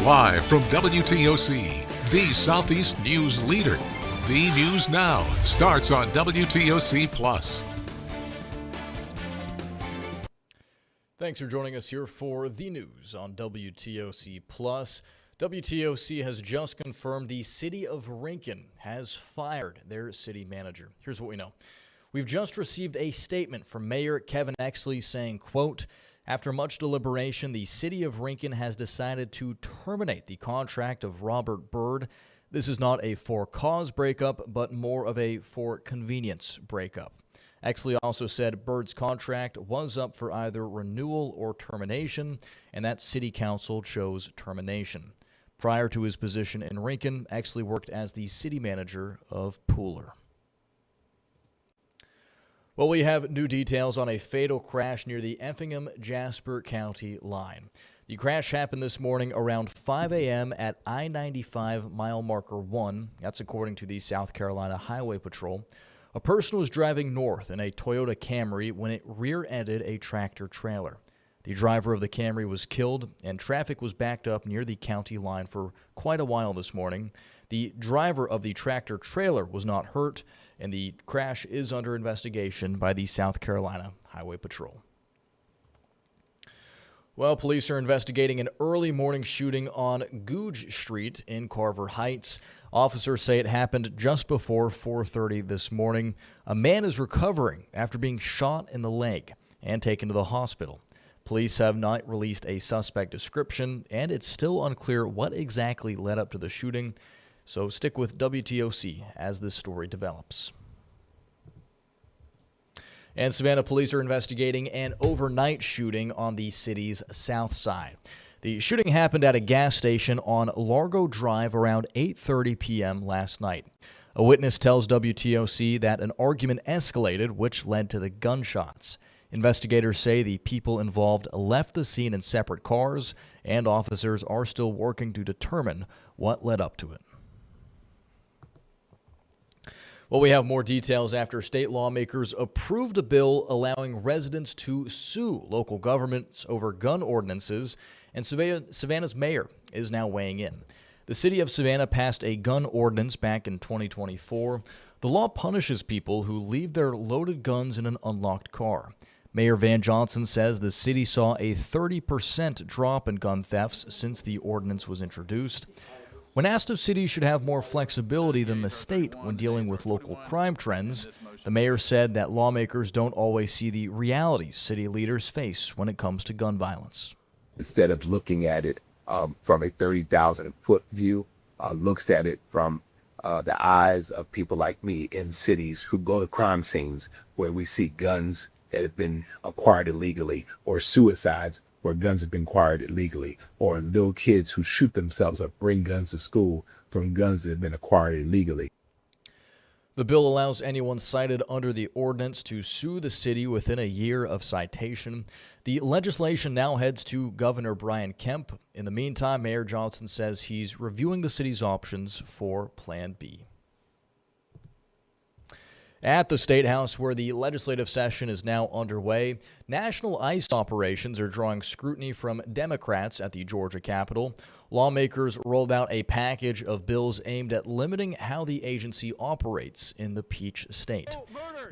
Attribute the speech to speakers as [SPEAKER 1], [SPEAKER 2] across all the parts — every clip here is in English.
[SPEAKER 1] Live from WTOC, the Southeast News leader. The News Now starts on WTOC Plus.
[SPEAKER 2] Thanks for joining us here for the news on WTOC Plus. WTOC has just confirmed the city of Rincon has fired their city manager. Here's what we know. We've just received a statement from Mayor Kevin Exley saying, quote, after much deliberation, the city of Rincon has decided to terminate the contract of Robert Byrd. This is not a for-cause breakup, but more of a for-convenience breakup. Exley also said Byrd's contract was up for either renewal or termination, and that city council chose termination. Prior to his position in Rincon, Exley worked as the city manager of Pooler. Well, we have new details on a fatal crash near the Effingham-Jasper County line. The crash happened this morning around 5 a.m. at I-95 mile marker 1. That's according to the South Carolina Highway Patrol. A person was driving north in a Toyota Camry when it rear-ended a tractor-trailer. The driver of the Camry was killed, and traffic was backed up near the county line for quite a while this morning. The driver of the tractor-trailer was not hurt, and the crash is under investigation by the South Carolina Highway Patrol. Well, police are investigating an early morning shooting on Gouge Street in Carver Heights. Officers say it happened just before 4:30 this morning. A man is recovering after being shot in the leg and taken to the hospital. Police have not released a suspect description, and it's still unclear what exactly led up to the shooting. So stick with WTOC as this story develops. And Savannah police are investigating an overnight shooting on the city's south side. The shooting happened at a gas station on Largo Drive around 8:30 p.m. last night. A witness tells WTOC that an argument escalated, which led to the gunshots. Investigators say the people involved left the scene in separate cars, and officers are still working to determine what led up to it. Well, we have more details after state lawmakers approved a bill allowing residents to sue local governments over gun ordinances, and Savannah's mayor is now weighing in. The city of Savannah passed a gun ordinance back in 2024. The law punishes people who leave their loaded guns in an unlocked car. Mayor Van Johnson says the city saw a 30% drop in gun thefts since the ordinance was introduced. When asked if cities should have more flexibility than the state when dealing with local crime trends, the mayor said that lawmakers don't always see the realities city leaders face when it comes to gun violence.
[SPEAKER 3] Instead of looking at it from a 30,000-foot view, looks at it from the eyes of people like me in cities who go to crime scenes where we see guns that have been acquired illegally, or suicides where guns have been acquired illegally, or little kids who shoot themselves or bring guns to school from guns that have been acquired illegally.
[SPEAKER 2] The bill allows anyone cited under the ordinance to sue the city within a year of citation. The legislation now heads to Governor Brian Kemp. In the meantime, Mayor Johnson says he's reviewing the city's options for Plan B. At the State House, where the legislative session is now underway, national ICE operations are drawing scrutiny from Democrats at the Georgia Capitol. Lawmakers rolled out a package of bills aimed at limiting how the agency operates in the Peach State.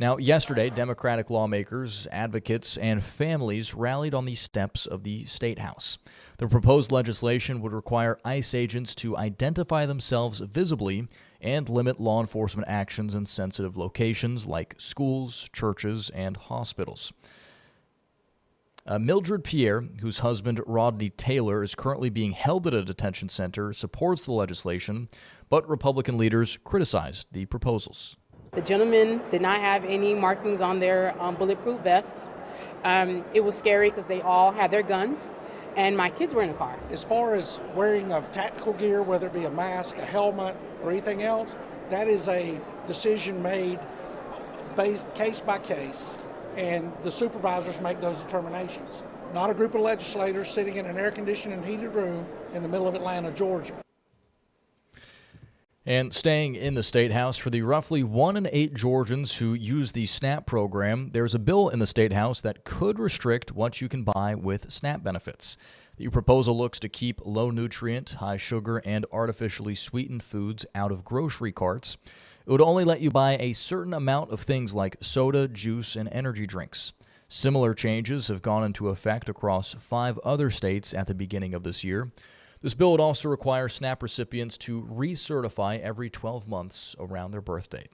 [SPEAKER 2] Now, yesterday, Democratic lawmakers, advocates, and families rallied on the steps of the State House. The proposed legislation would require ICE agents to identify themselves visibly and limit law enforcement actions in sensitive locations like schools, churches, and hospitals. Mildred Pierre, whose husband Rodney Taylor is currently being held at a detention center, supports the legislation, but Republican leaders criticized the proposals.
[SPEAKER 4] The gentlemen did not have any markings on their bulletproof vests. It was scary because they all had their guns, and my kids were in the car.
[SPEAKER 5] As far as wearing of tactical gear, whether it be a mask, a helmet, or anything else, that is a decision made based case by case, and the supervisors make those determinations. Not a group of legislators sitting in an air-conditioned and heated room in the middle of Atlanta, Georgia.
[SPEAKER 2] And staying in the State House, for the roughly 1 in 8 Georgians who use the SNAP program, there's a bill in the State House that could restrict what you can buy with SNAP benefits. The proposal looks to keep low-nutrient, high-sugar, and artificially sweetened foods out of grocery carts. It would only let you buy a certain amount of things like soda, juice, and energy drinks. Similar changes have gone into effect across 5 other states at the beginning of this year. This bill would also require SNAP recipients to recertify every 12 months around their birth date.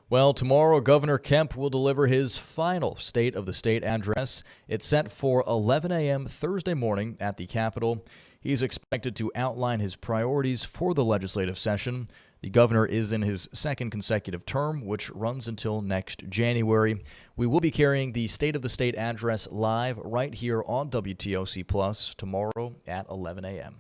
[SPEAKER 2] Well, tomorrow, Governor Kemp will deliver his final State of the State address. It's set for 11 a.m. Thursday morning at the Capitol. He's expected to outline his priorities for the legislative session. The governor is in his second consecutive term, which runs until next January. We will be carrying the State of the State address live right here on WTOC Plus tomorrow at 11 a.m.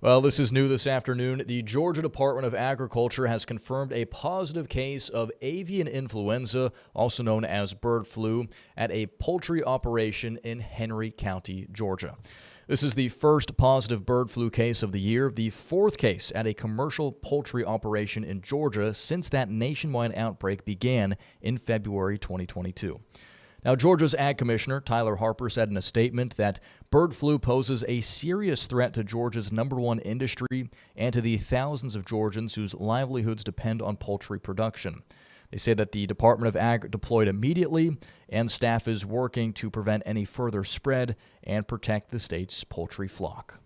[SPEAKER 2] Well, this is new this afternoon. The Georgia Department of Agriculture has confirmed a positive case of avian influenza, also known as bird flu, at a poultry operation in Henry County, Georgia. This is the first positive bird flu case of the year, the 4th case at a commercial poultry operation in Georgia since that nationwide outbreak began in February 2022. Now, Georgia's Ag Commissioner Tyler Harper said in a statement that bird flu poses a serious threat to Georgia's #1 industry and to the thousands of Georgians whose livelihoods depend on poultry production. They say that the Department of Ag deployed immediately, and staff is working to prevent any further spread and protect the state's poultry flock.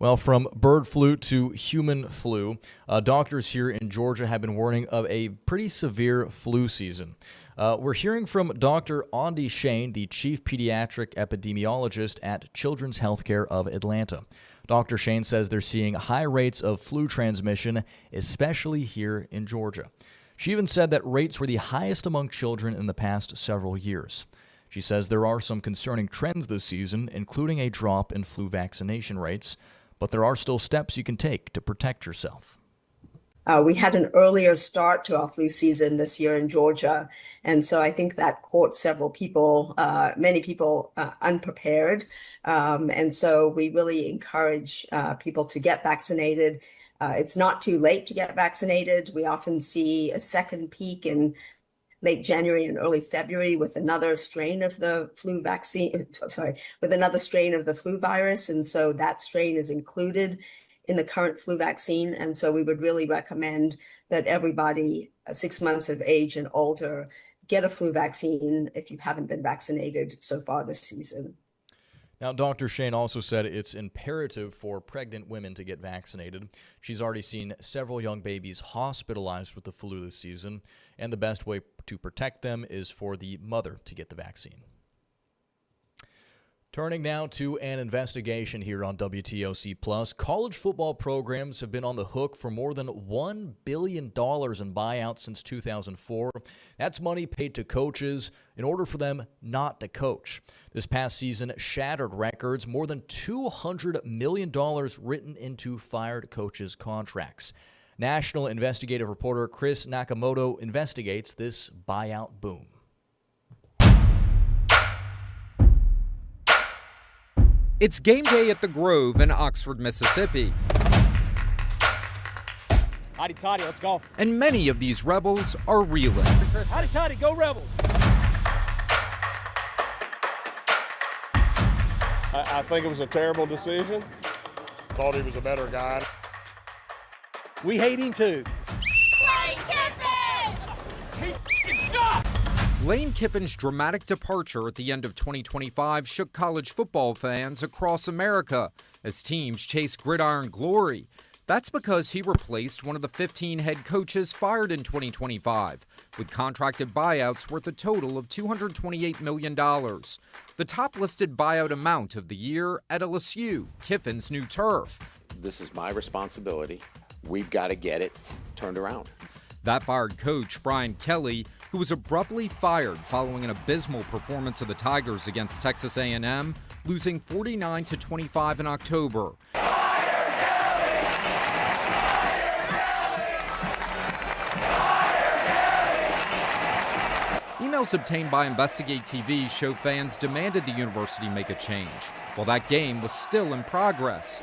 [SPEAKER 2] Well, from bird flu to human flu, doctors here in Georgia have been warning of a pretty severe flu season. We're hearing from Dr. Andy Shane, the chief pediatric epidemiologist at Children's Healthcare of Atlanta. Dr. Shane says they're seeing high rates of flu transmission, especially here in Georgia. She even said that rates were the highest among children in the past several years. She says there are some concerning trends this season, including a drop in flu vaccination rates, but there are still steps you can take to protect yourself.
[SPEAKER 6] We had an earlier start to our flu season this year in Georgia, and so I think that caught many people unprepared. And so we really encourage people to get vaccinated. It's not too late to get vaccinated. We often see a second peak in late January and early February with another strain of the flu virus. And so that strain is included in the current flu vaccine. And so we would really recommend that everybody 6 months of age and older get a flu vaccine if you haven't been vaccinated so far this season.
[SPEAKER 2] Now, Dr. Shane also said it's imperative for pregnant women to get vaccinated. She's already seen several young babies hospitalized with the flu this season, and the best way to protect them is for the mother to get the vaccine. Turning now to an investigation here on WTOC Plus. College football programs have been on the hook for more than $1 billion in buyouts since 2004. That's money paid to coaches in order for them not to coach. This past season shattered records, more than $200 million written into fired coaches' contracts. National investigative reporter Chris Nakamoto investigates this buyout boom.
[SPEAKER 7] It's game day at the Grove in Oxford, Mississippi.
[SPEAKER 8] Hotty toddy, let's go.
[SPEAKER 7] And many of these rebels are reeling.
[SPEAKER 8] Hotty toddy, go Rebels.
[SPEAKER 9] I think it was a terrible decision. Thought he was a better guy.
[SPEAKER 8] We hate him too.
[SPEAKER 7] Lane Kiffin's dramatic departure at the end of 2025 shook college football fans across America as teams chase gridiron glory. That's because he replaced one of the 15 head coaches fired in 2025, with contracted buyouts worth a total of $228 million. The top listed buyout amount of the year at LSU, Kiffin's new turf.
[SPEAKER 10] This is my responsibility. We've got to get it turned around.
[SPEAKER 7] That fired coach, Brian Kelly, who was abruptly fired following an abysmal performance of the Tigers against Texas A&M, losing 49-25 in October. Emails obtained by Investigate TV show fans demanded the university make a change, while that game was still in progress.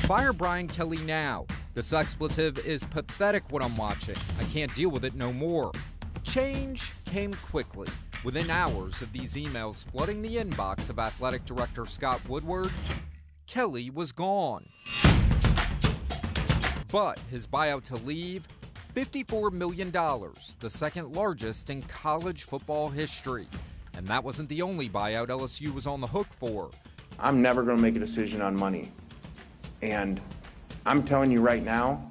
[SPEAKER 7] Fire Brian Kelly now. This expletive is pathetic what I'm watching. I can't deal with it no more. Change came quickly. Within hours of these emails flooding the inbox of Athletic Director Scott Woodward, Kelly was gone. But his buyout to leave, $54 million, the second largest in college football history. And that wasn't the only buyout LSU was on the hook for.
[SPEAKER 11] I'm never going to make a decision on money. And I'm telling you right now,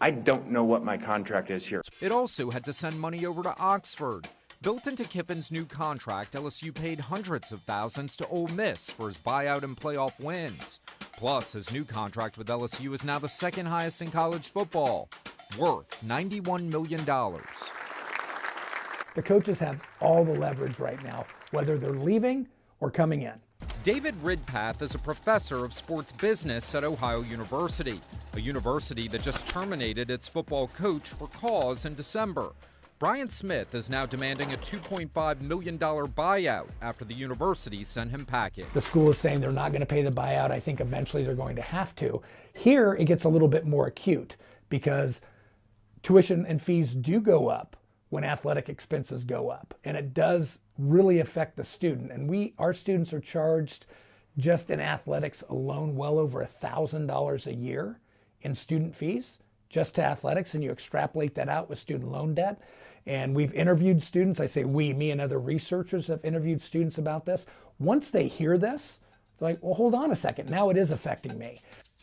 [SPEAKER 11] I don't know what my contract is here.
[SPEAKER 7] It also had to send money over to Oxford. Built into Kiffin's new contract, LSU paid hundreds of thousands to Ole Miss for his buyout and playoff wins. Plus, his new contract with LSU is now the second highest in college football, worth $91 million.
[SPEAKER 12] The coaches have all the leverage right now, whether they're leaving or coming in.
[SPEAKER 7] David Ridpath is a professor of sports business at Ohio University, a university that just terminated its football coach for cause in December. Brian Smith is now demanding a $2.5 million buyout after the university sent him packing.
[SPEAKER 12] The school is saying they're not going to pay the buyout. I think eventually they're going to have to. Here, it gets a little bit more acute because tuition and fees do go up when athletic expenses go up, and it does really affect the student. And our students are charged just in athletics alone well over $1,000 a year in student fees just to athletics, and you extrapolate that out with student loan debt. And we've interviewed students. I say we, me and other researchers have interviewed students about this. Once they hear this, they're like, well, hold on a second. Now it is affecting me.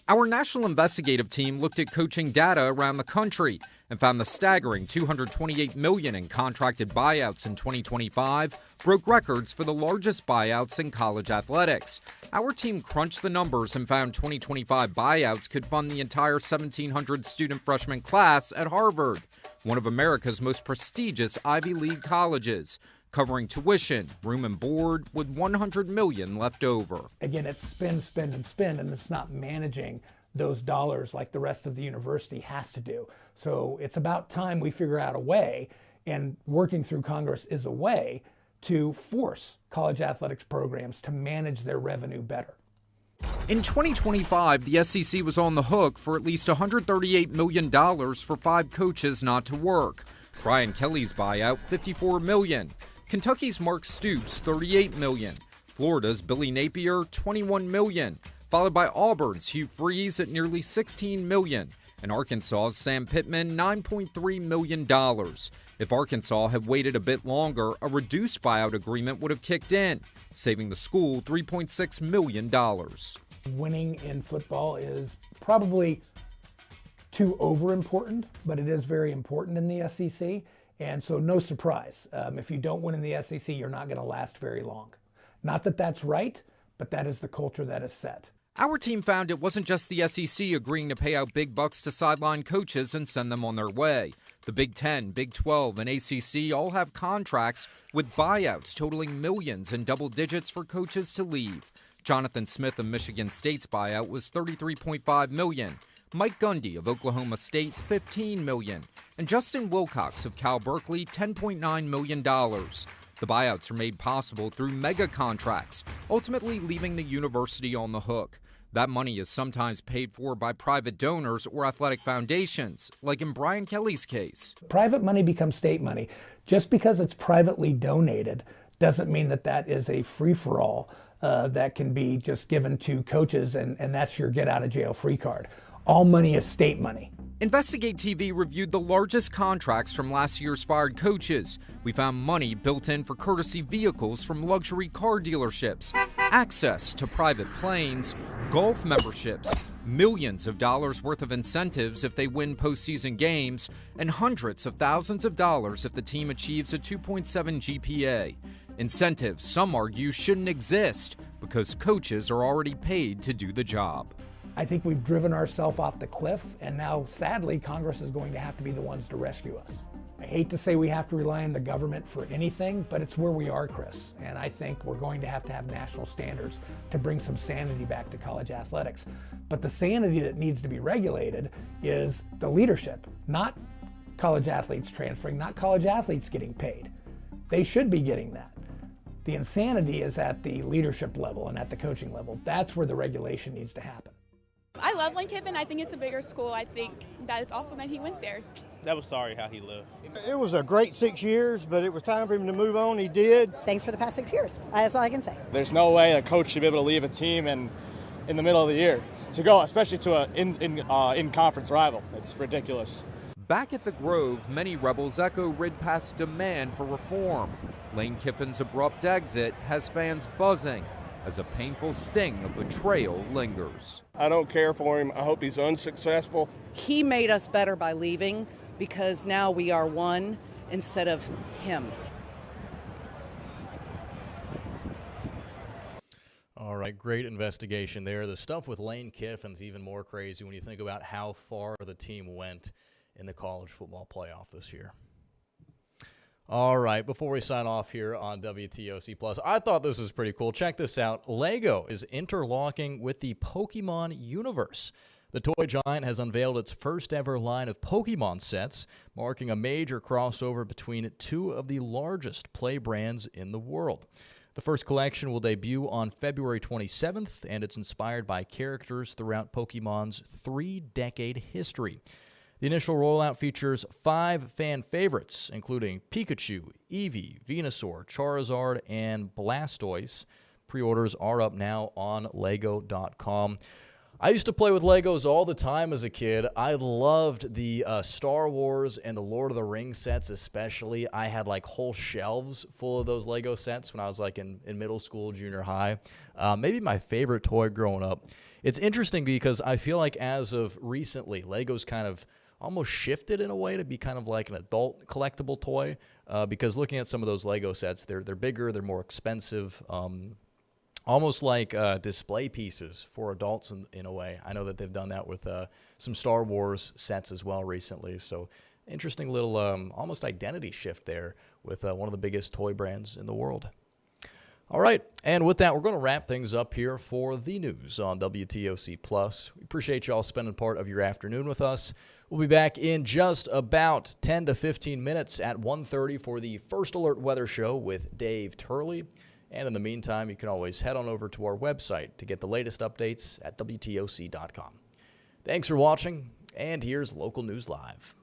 [SPEAKER 7] Our national investigative team looked at coaching data around the country and found the staggering $228 million in contracted buyouts in 2025 broke records for the largest buyouts in college athletics. Our team crunched the numbers and found 2025 buyouts could fund the entire 1,700 student freshman class at Harvard, one of America's most prestigious Ivy League colleges, covering tuition, room and board, with $100 million left over.
[SPEAKER 12] Again, it's spend, spend, and spend, and it's not managing those dollars like the rest of the university has to do. So it's about time we figure out a way, and working through Congress is a way to force college athletics programs to manage their revenue better.
[SPEAKER 7] In 2025, the SEC was on the hook for at least $138 million for 5 coaches not to work. Brian Kelly's buyout, $54 million. Kentucky's Mark Stoops, $38 million. Florida's Billy Napier, $21 million. Followed by Auburn's Hugh Freeze at nearly $16 million. And Arkansas's Sam Pittman, $9.3 million. If Arkansas had waited a bit longer, a reduced buyout agreement would have kicked in, saving the school $3.6 million.
[SPEAKER 12] Winning in football is probably too over-important, but it is very important in the SEC. And so no surprise, if you don't win in the SEC, you're not going to last very long. Not that that's right, but that is the culture that is set.
[SPEAKER 7] Our team found it wasn't just the SEC agreeing to pay out big bucks to sideline coaches and send them on their way. The Big Ten, Big 12, and ACC all have contracts with buyouts totaling millions in double digits for coaches to leave. Jonathan Smith of Michigan State's buyout was $33.5 million. Mike Gundy of Oklahoma State, $15 million. And Justin Wilcox of Cal Berkeley, $10.9 million. The buyouts are made possible through mega contracts, ultimately leaving the university on the hook. That money is sometimes paid for by private donors or athletic foundations, like in Brian Kelly's case.
[SPEAKER 12] Private money becomes state money. Just because it's privately donated doesn't mean that that is a free-for-all that can be just given to coaches and that's your get-out-of-jail-free card. All money is state money.
[SPEAKER 7] Investigate TV reviewed the largest contracts from last year's fired coaches. We found money built in for courtesy vehicles from luxury car dealerships, access to private planes, golf memberships, millions of dollars worth of incentives if they win postseason games, and hundreds of thousands of dollars if the team achieves a 2.7 GPA. Incentives, some argue, shouldn't exist because coaches are already paid to do the job.
[SPEAKER 12] I think we've driven ourselves off the cliff, and now, sadly, Congress is going to have to be the ones to rescue us. I hate to say we have to rely on the government for anything, but it's where we are, Chris. And I think we're going to have national standards to bring some sanity back to college athletics. But the sanity that needs to be regulated is the leadership, not college athletes transferring, not college athletes getting paid. They should be getting that. The insanity is at the leadership level and at the coaching level. That's where the regulation needs to happen.
[SPEAKER 13] I love Lane Kiffin. I think it's a bigger school. I think that it's awesome that he went there.
[SPEAKER 14] That was sorry how he lived.
[SPEAKER 15] It was a great 6 years, but it was time for him to move on. He did.
[SPEAKER 16] Thanks for the past 6 years. That's all I can say.
[SPEAKER 17] There's no way a coach should be able to leave a team in the middle of the year to go, especially to an in-conference rival. It's ridiculous.
[SPEAKER 7] Back at the Grove, many Rebels echo Rid Path's demand for reform. Lane Kiffin's abrupt exit has fans buzzing as a painful sting of betrayal lingers.
[SPEAKER 9] I don't care for him. I hope he's unsuccessful.
[SPEAKER 16] He made us better by leaving because now we are one instead of him.
[SPEAKER 2] All right, great investigation there. The stuff with Lane Kiffin's even more crazy when you think about how far the team went in the college football playoff this year. All right, before we sign off here on WTOC Plus, I thought this was pretty cool. Check this out. Lego is interlocking with the Pokemon universe. The toy giant has unveiled its first ever line of Pokemon sets, marking a major crossover between two of the largest play brands in the world. The first collection will debut on February 27th, and it's inspired by characters throughout Pokemon's 3-decade history. The initial rollout features 5 fan favorites, including Pikachu, Eevee, Venusaur, Charizard, and Blastoise. Pre-orders are up now on Lego.com. I used to play with Legos all the time as a kid. I loved the Star Wars and the Lord of the Rings sets especially. I had like whole shelves full of those Lego sets when I was like in middle school, junior high. Maybe my favorite toy growing up. It's interesting because I feel like as of recently, Lego's kind of almost shifted in a way to be kind of like an adult collectible toy because looking at some of those Lego sets, they're bigger, they're more expensive, almost like display pieces for adults in a way. I know that they've done that with some Star Wars sets as well recently, so interesting little almost identity shift there with one of the biggest toy brands in the world. All right, and with that, we're going to wrap things up here for the news on WTOC Plus. We appreciate y'all spending part of your afternoon with us. We'll be back in just about 10 to 15 minutes at 1:30 for the First Alert Weather Show with Dave Turley. And in the meantime, you can always head on over to our website to get the latest updates at WTOC.com. Thanks for watching, and here's Local News Live.